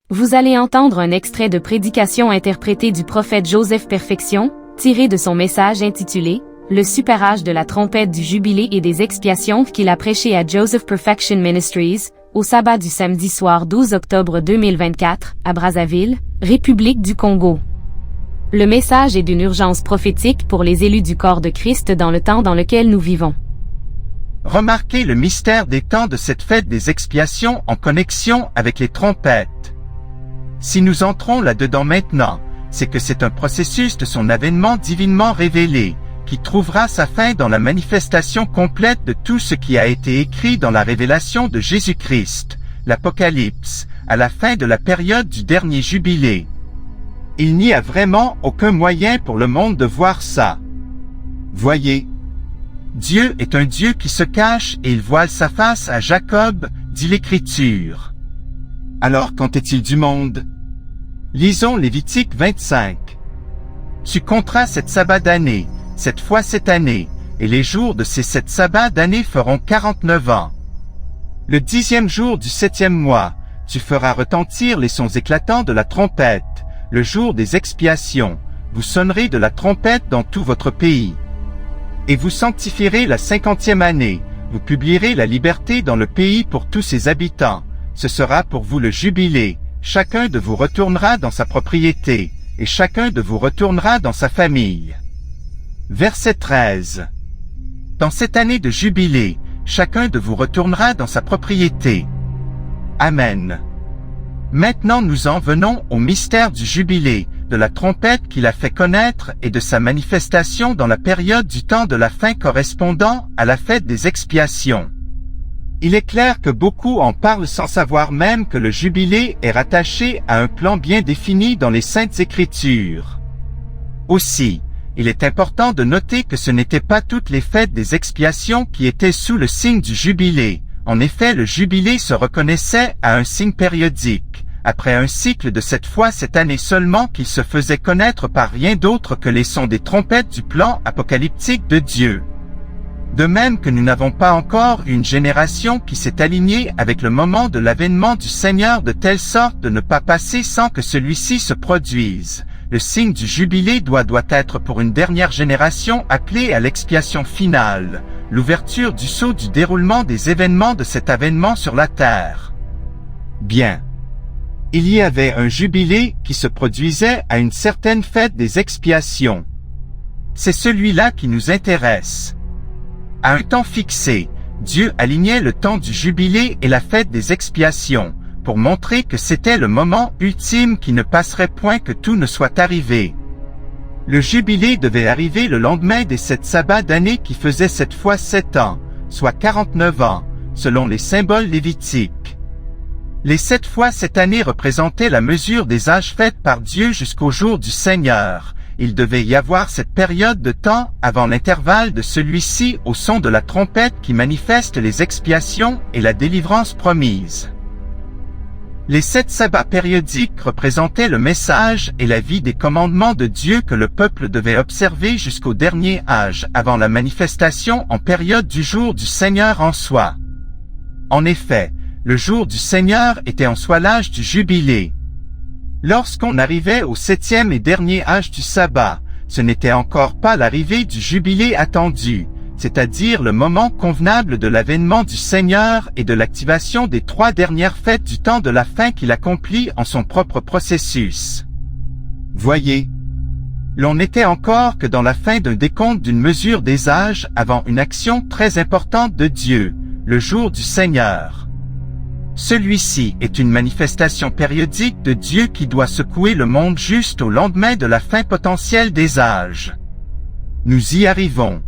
Vous allez entendre un extrait de prédication interprétée du prophète Joseph Perfection, tiré de son message intitulé « Le super âge de la trompette du jubilé et des expiations » qu'il a prêché à Joseph Perfection Ministries, au sabbat du samedi soir 12 octobre 2024, à Brazzaville, République du Congo. Le message est d'une urgence prophétique pour les élus du corps de Christ dans le temps dans lequel nous vivons. Remarquez le mystère des temps de cette fête des expiations en connexion avec les trompettes. Si nous entrons là-dedans maintenant, c'est que c'est un processus de son avènement divinement révélé, qui trouvera sa fin dans la manifestation complète de tout ce qui a été écrit dans la révélation de Jésus-Christ, l'Apocalypse, à la fin de la période du dernier jubilé. Il n'y a vraiment aucun moyen pour le monde de voir ça. Voyez, Dieu est un Dieu qui se cache et il voile sa face à Jacob, dit l'Écriture. Alors qu'en est-il du monde? Lisons Lévitique 25. Tu compteras 7 sabbats d'année, 7 fois cette année, et les jours de ces 7 sabbats d'année feront 49 ans. Le 10e jour du 7e mois, tu feras retentir les sons éclatants de la trompette, le jour des expiations, vous sonnerez de la trompette dans tout votre pays. Et vous sanctifierez la 50e année, vous publierez la liberté dans le pays pour tous ses habitants, ce sera pour vous le jubilé, chacun de vous retournera dans sa propriété, et chacun de vous retournera dans sa famille. Verset 13. Dans cette année de jubilé, chacun de vous retournera dans sa propriété. Amen. Maintenant nous en venons au mystère du jubilé, de la trompette qu'il a fait connaître et de sa manifestation dans la période du temps de la fin correspondant à la fête des expiations. Il est clair que beaucoup en parlent sans savoir même que le jubilé est rattaché à un plan bien défini dans les Saintes Écritures. Aussi, il est important de noter que ce n'étaient pas toutes les fêtes des expiations qui étaient sous le signe du jubilé. En effet, le jubilé se reconnaissait à un signe périodique, après un cycle de 7 fois cette année seulement qu'il se faisait connaître par rien d'autre que les sons des trompettes du plan apocalyptique de Dieu. De même que nous n'avons pas encore une génération qui s'est alignée avec le moment de l'avènement du Seigneur de telle sorte de ne pas passer sans que celui-ci se produise. Le signe du jubilé doit être pour une dernière génération appelée à l'expiation finale, l'ouverture du sceau du déroulement des événements de cet avènement sur la terre. Bien. Il y avait un jubilé qui se produisait à une certaine fête des expiations. C'est celui-là qui nous intéresse. À un temps fixé, Dieu alignait le temps du jubilé et la fête des expiations, pour montrer que c'était le moment ultime qui ne passerait point que tout ne soit arrivé. Le jubilé devait arriver le lendemain des 7 sabbats d'année qui faisaient 7 fois 7 ans, soit 49 ans, selon les symboles lévitiques. Les 7 fois cette année représentaient la mesure des âges faits par Dieu jusqu'au jour du Seigneur. Il devait y avoir cette période de temps avant l'intervalle de celui-ci au son de la trompette qui manifeste les expiations et la délivrance promise. Les 7 sabbats périodiques représentaient le message et la vie des commandements de Dieu que le peuple devait observer jusqu'au dernier âge avant la manifestation en période du jour du Seigneur en soi. En effet, le jour du Seigneur était en soi l'âge du jubilé. Lorsqu'on arrivait au 7e et dernier âge du sabbat, ce n'était encore pas l'arrivée du jubilé attendu, c'est-à-dire le moment convenable de l'avènement du Seigneur et de l'activation des 3 dernières fêtes du temps de la fin qu'il accomplit en son propre processus. Voyez, l'on n'était encore que dans la fin d'un décompte d'une mesure des âges avant une action très importante de Dieu, le jour du Seigneur. Celui-ci est une manifestation périodique de Dieu qui doit secouer le monde juste au lendemain de la fin potentielle des âges. Nous y arrivons.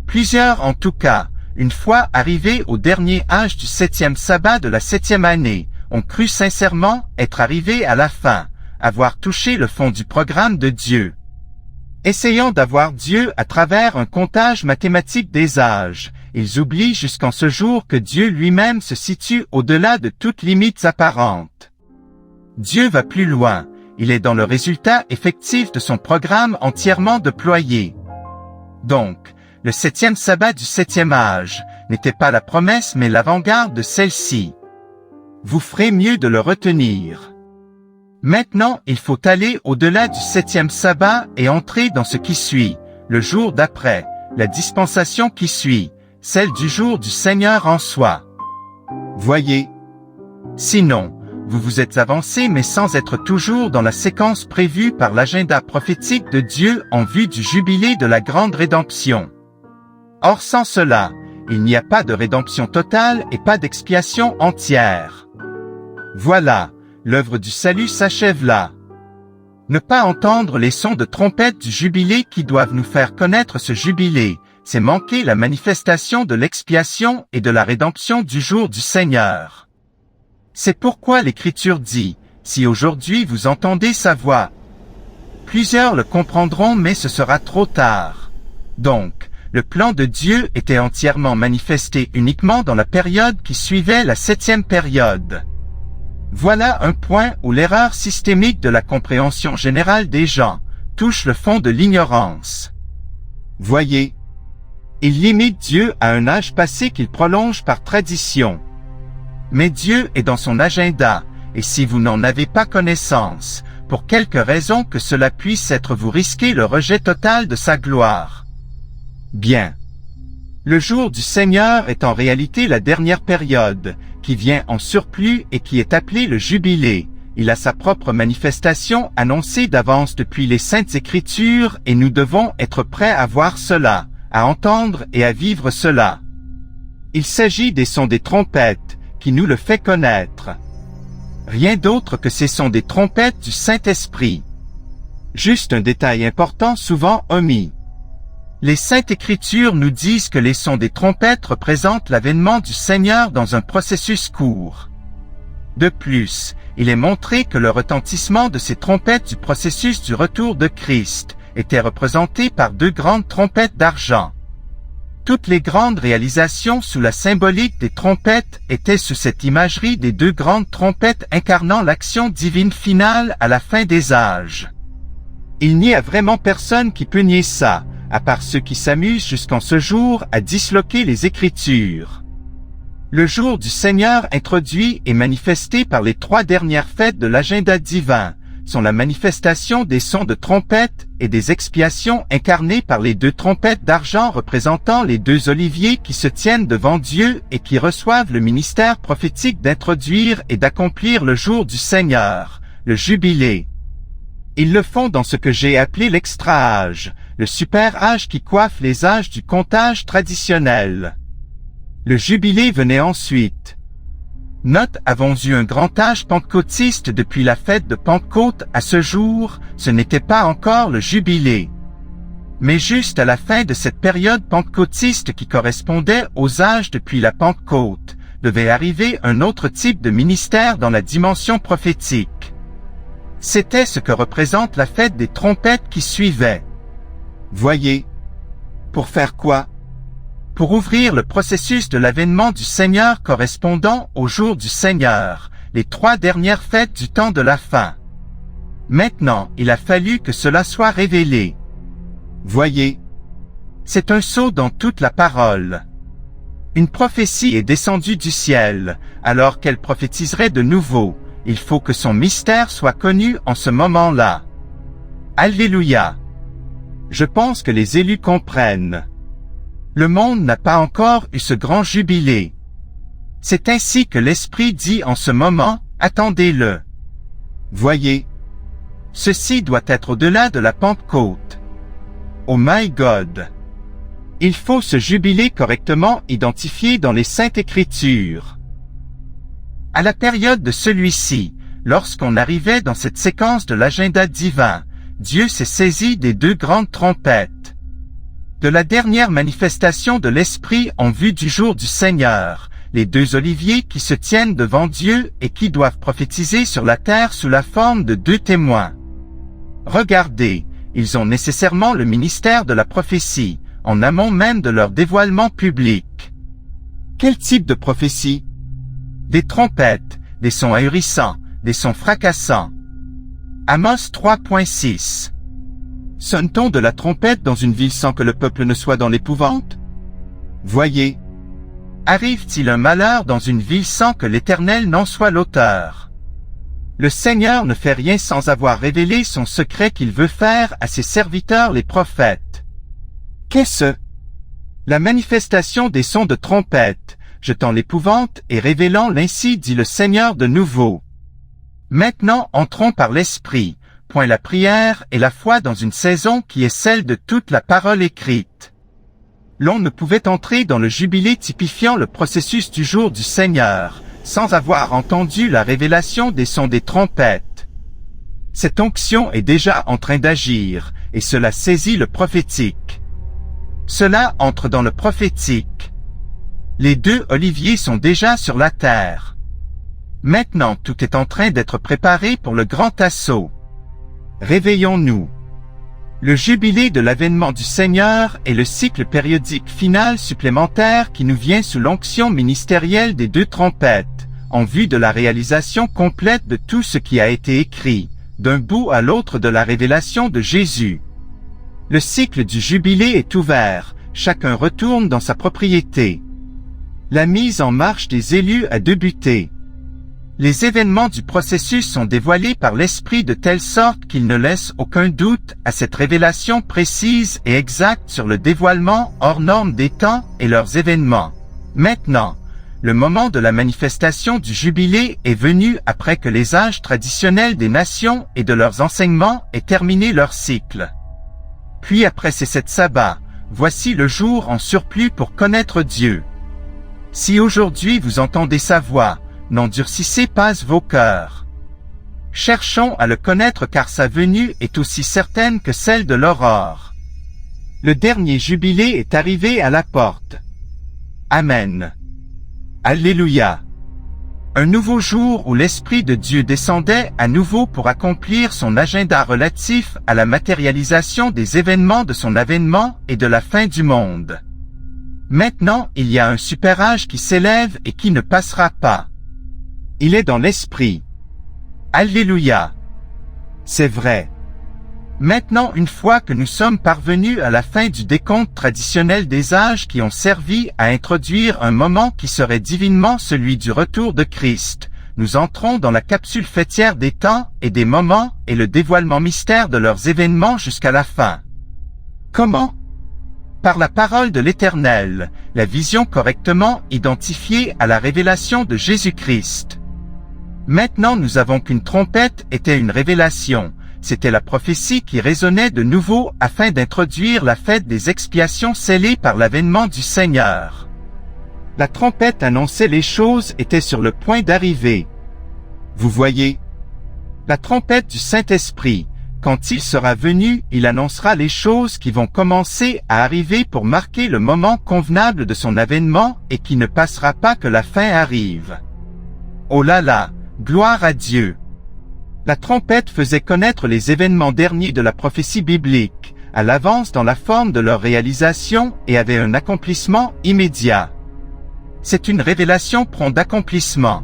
Plusieurs en tout cas, une fois arrivés au dernier âge du 7e sabbat de la 7e année, ont cru sincèrement être arrivés à la fin, avoir touché le fond du programme de Dieu. Essayons d'avoir Dieu à travers un comptage mathématique des âges. Ils oublient jusqu'en ce jour que Dieu lui-même se situe au-delà de toutes limites apparentes. Dieu va plus loin, il est dans le résultat effectif de son programme entièrement déployé. Donc, le 7e sabbat du 7e âge n'était pas la promesse mais l'avant-garde de celle-ci. Vous ferez mieux de le retenir. Maintenant, il faut aller au-delà du 7e sabbat et entrer dans ce qui suit, le jour d'après, la dispensation qui suit, celle du jour du Seigneur en soi. Voyez. Sinon, vous vous êtes avancé mais sans être toujours dans la séquence prévue par l'agenda prophétique de Dieu en vue du jubilé de la grande rédemption. Or sans cela, il n'y a pas de rédemption totale et pas d'expiation entière. Voilà, l'œuvre du salut s'achève là. Ne pas entendre les sons de trompette du jubilé qui doivent nous faire connaître ce jubilé, c'est manquer la manifestation de l'expiation et de la rédemption du jour du Seigneur. C'est pourquoi l'Écriture dit, « Si aujourd'hui vous entendez sa voix, plusieurs le comprendront mais ce sera trop tard. » Donc, le plan de Dieu était entièrement manifesté uniquement dans la période qui suivait la 7e période. Voilà un point où l'erreur systémique de la compréhension générale des gens touche le fond de l'ignorance. Voyez, il limite Dieu à un âge passé qu'il prolonge par tradition. Mais Dieu est dans son agenda, et si vous n'en avez pas connaissance, pour quelque raison que cela puisse être, vous risquez le rejet total de sa gloire. Bien. Le jour du Seigneur est en réalité la dernière période, qui vient en surplus et qui est appelée le Jubilé. Il a sa propre manifestation annoncée d'avance depuis les Saintes Écritures et nous devons être prêts à voir cela, à entendre et à vivre cela. Il s'agit des sons des trompettes, qui nous le fait connaître. Rien d'autre que ces sons des trompettes du Saint-Esprit. Juste un détail important souvent omis. Les Saintes Écritures nous disent que les sons des trompettes représentent l'avènement du Seigneur dans un processus court. De plus, il est montré que le retentissement de ces trompettes du processus du retour de Christ était représenté par 2 grandes trompettes d'argent. Toutes les grandes réalisations sous la symbolique des trompettes étaient sous cette imagerie des 2 grandes trompettes incarnant l'action divine finale à la fin des âges. Il n'y a vraiment personne qui peut nier ça, à part ceux qui s'amusent jusqu'en ce jour à disloquer les Écritures. Le jour du Seigneur introduit et manifesté par les 3 dernières fêtes de l'agenda divin sont la manifestation des sons de trompette et des expiations incarnées par les 2 trompettes d'argent représentant les 2 oliviers qui se tiennent devant Dieu et qui reçoivent le ministère prophétique d'introduire et d'accomplir le jour du Seigneur, le jubilé. Ils le font dans ce que j'ai appelé l'extra-âge, le super-âge qui coiffe les âges du comptage traditionnel. Le jubilé venait ensuite. Note, avons eu un grand âge pentecôtiste depuis la fête de Pentecôte à ce jour, ce n'était pas encore le jubilé. Mais juste à la fin de cette période pentecôtiste qui correspondait aux âges depuis la Pentecôte, devait arriver un autre type de ministère dans la dimension prophétique. C'était ce que représente la fête des trompettes qui suivait. Voyez. Pour faire quoi? Pour ouvrir le processus de l'avènement du Seigneur correspondant au jour du Seigneur, les 3 dernières fêtes du temps de la fin. Maintenant, il a fallu que cela soit révélé. Voyez. C'est un saut dans toute la parole. Une prophétie est descendue du ciel, alors qu'elle prophétiserait de nouveau. Il faut que son mystère soit connu en ce moment-là. Alléluia. Je pense que les élus comprennent. Le monde n'a pas encore eu ce grand jubilé. C'est ainsi que l'Esprit dit en ce moment, attendez-le. Voyez. Ceci doit être au-delà de la Pentecôte. Oh my God. Il faut ce jubilé correctement identifié dans les Saintes Écritures. À la période de celui-ci, lorsqu'on arrivait dans cette séquence de l'agenda divin, Dieu s'est saisi des 2 grandes trompettes. De la dernière manifestation de l'Esprit en vue du jour du Seigneur, les 2 oliviers qui se tiennent devant Dieu et qui doivent prophétiser sur la terre sous la forme de 2 témoins. Regardez, ils ont nécessairement le ministère de la prophétie, en amont même de leur dévoilement public. Quel type de prophétie? Des trompettes, des sons ahurissants, des sons fracassants. Amos 3.6. Sonne-t-on de la trompette dans une ville sans que le peuple ne soit dans l'épouvante? Voyez. Arrive-t-il un malheur dans une ville sans que l'Éternel n'en soit l'auteur? Le Seigneur ne fait rien sans avoir révélé son secret qu'il veut faire à ses serviteurs les prophètes. Qu'est-ce? La manifestation des sons de trompette, jetant l'épouvante et révélant l'ainsi dit le Seigneur de nouveau. Maintenant entrons par l'Esprit, point la prière et la foi dans une saison qui est celle de toute la parole écrite. L'on ne pouvait entrer dans le jubilé typifiant le processus du jour du Seigneur, sans avoir entendu la révélation des sons des trompettes. Cette onction est déjà en train d'agir, et cela saisit le prophétique. Cela entre dans le prophétique. Les deux oliviers sont déjà sur la terre. Maintenant tout est en train d'être préparé pour le grand assaut. Réveillons-nous. Le jubilé de l'avènement du Seigneur est le cycle périodique final supplémentaire qui nous vient sous l'onction ministérielle des deux trompettes, en vue de la réalisation complète de tout ce qui a été écrit, d'un bout à l'autre de la révélation de Jésus. Le cycle du jubilé est ouvert, chacun retourne dans sa propriété. La mise en marche des élus a débuté. Les événements du processus sont dévoilés par l'Esprit de telle sorte qu'ils ne laissent aucun doute à cette révélation précise et exacte sur le dévoilement hors norme des temps et leurs événements. Maintenant, le moment de la manifestation du jubilé est venu après que les âges traditionnels des nations et de leurs enseignements aient terminé leur cycle. Puis après ces 7 sabbats, voici le jour en surplus pour connaître Dieu. Si aujourd'hui vous entendez sa voix, n'endurcissez pas vos cœurs. Cherchons à le connaître car sa venue est aussi certaine que celle de l'aurore. Le dernier jubilé est arrivé à la porte. Amen. Alléluia. Un nouveau jour où l'Esprit de Dieu descendait à nouveau pour accomplir son agenda relatif à la matérialisation des événements de son avènement et de la fin du monde. Maintenant, il y a un super-âge qui s'élève et qui ne passera pas. Il est dans l'Esprit. Alléluia. C'est vrai. Maintenant, une fois que nous sommes parvenus à la fin du décompte traditionnel des âges qui ont servi à introduire un moment qui serait divinement celui du retour de Christ, nous entrons dans la capsule fêtière des temps et des moments et le dévoilement mystère de leurs événements jusqu'à la fin. Comment? Par la parole de l'Éternel, la vision correctement identifiée à la révélation de Jésus-Christ. Maintenant nous avons qu'une trompette était une révélation, c'était la prophétie qui résonnait de nouveau afin d'introduire la fête des expiations scellée par l'avènement du Seigneur. La trompette annonçait les choses étaient sur le point d'arriver. Vous voyez? La trompette du Saint-Esprit, quand il sera venu, il annoncera les choses qui vont commencer à arriver pour marquer le moment convenable de son avènement et qui ne passera pas que la fin arrive. Oh là là! Gloire à Dieu! La trompette faisait connaître les événements derniers de la prophétie biblique, à l'avance dans la forme de leur réalisation et avait un accomplissement immédiat. C'est une révélation prompte d'accomplissement.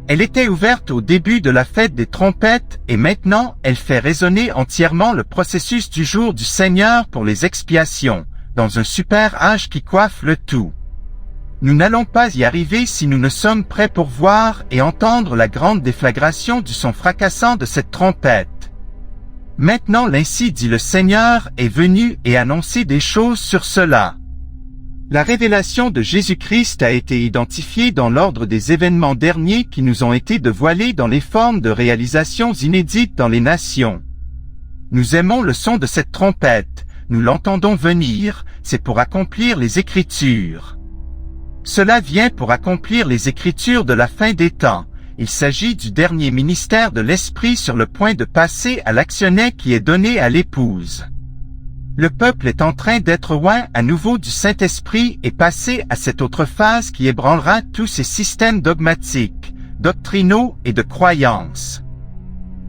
Elle était ouverte au début de la fête des trompettes et maintenant elle fait résonner entièrement le processus du jour du Seigneur pour les expiations, dans un super âge qui coiffe le tout. Nous n'allons pas y arriver si nous ne sommes prêts pour voir et entendre la grande déflagration du son fracassant de cette trompette. Maintenant l'ainsi dit le Seigneur est venu et annoncé des choses sur cela. La révélation de Jésus-Christ a été identifiée dans l'ordre des événements derniers qui nous ont été dévoilés dans les formes de réalisations inédites dans les nations. Nous aimons le son de cette trompette, nous l'entendons venir, c'est pour accomplir les Écritures. Cela vient pour accomplir les Écritures de la fin des temps. Il s'agit du dernier ministère de l'Esprit sur le point de passer à l'actionnet qui est donné à l'épouse. Le peuple est en train d'être oint à nouveau du Saint-Esprit et passer à cette autre phase qui ébranlera tous ces systèmes dogmatiques, doctrinaux et de croyances.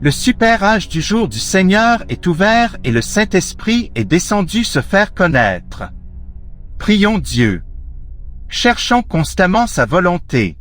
Le super âge du jour du Seigneur est ouvert et le Saint-Esprit est descendu se faire connaître. Prions Dieu. Cherchons constamment sa volonté.